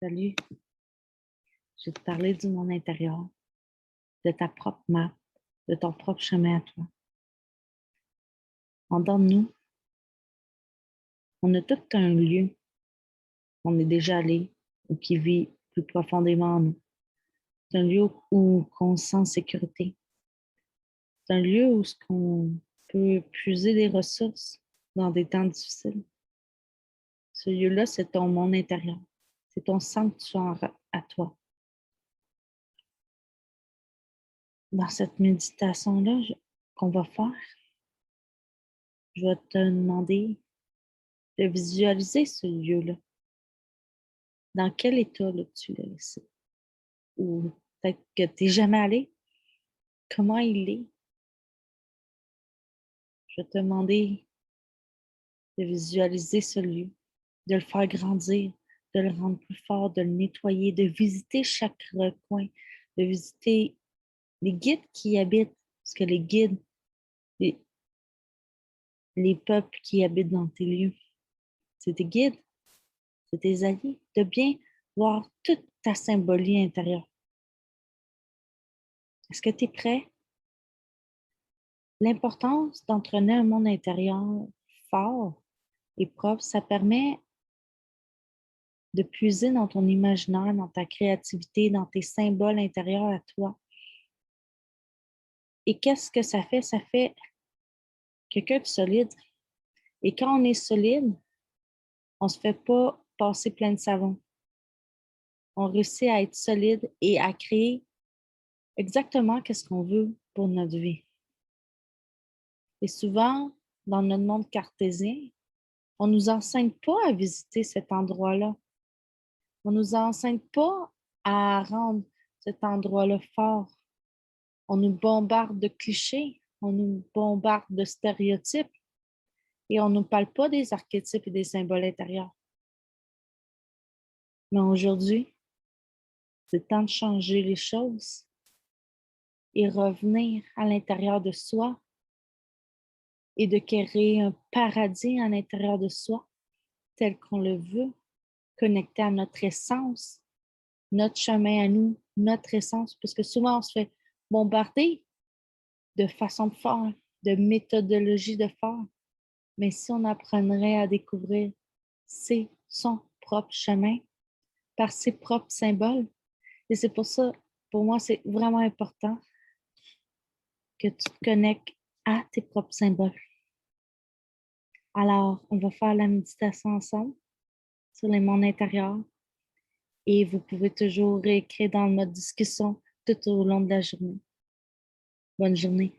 Salut, je vais te parler du monde intérieur, de ta propre map, de ton propre chemin à toi. En dedans de nous, on a tout un lieu où on est déjà allé ou qui vit plus profondément en nous. C'est un lieu où on se sent en sécurité. C'est un lieu où on peut puiser des ressources dans des temps difficiles. Ce lieu-là, c'est ton monde intérieur. C'est ton sanctuaire à toi. Dans cette méditation-là qu'on va faire, je vais te demander de visualiser ce lieu-là. Dans quel état là, tu l'as laissé? Ou peut-être que tu n'es jamais allé? Comment il est? Je vais te demander de visualiser ce lieu, de le faire grandir, de le rendre plus fort, de le nettoyer, de visiter chaque recoin, de visiter les guides qui y habitent. Parce que les guides, les, les peuples qui habitent dans tes lieux, c'est tes guides, c'est tes alliés. De bien voir toute ta symbolique intérieure. Est-ce que tu es prêt? L'importance d'entraîner un monde intérieur fort et propre, ça permet de puiser dans ton imaginaire, dans ta créativité, dans tes symboles intérieurs à toi. Et qu'est-ce que ça fait? Ça fait quelqu'un de solide. Et quand on est solide, on ne se fait pas passer plein de savon. On réussit à être solide et à créer exactement ce qu'on veut pour notre vie. Et souvent, dans notre monde cartésien, on ne nous enseigne pas à visiter cet endroit-là. On ne nous enseigne pas à rendre cet endroit-là fort. On nous bombarde de clichés, on nous bombarde de stéréotypes et on ne nous parle pas des archétypes et des symboles intérieurs. Mais aujourd'hui, c'est le temps de changer les choses et revenir à l'intérieur de soi et de créer un paradis à l'intérieur de soi tel qu'on le veut, connecté à notre essence, notre chemin à nous, notre essence, parce que souvent on se fait bombarder de façon de faire, de méthodologie de faire. Mais si on apprendrait à découvrir son propre chemin par ses propres symboles, et c'est pour ça, pour moi, c'est vraiment important que tu te connectes à tes propres symboles. Alors, on va faire la méditation ensemble sur les mondes intérieurs et vous pouvez toujours réécrire dans le mode discussion tout au long de la journée. Bonne journée.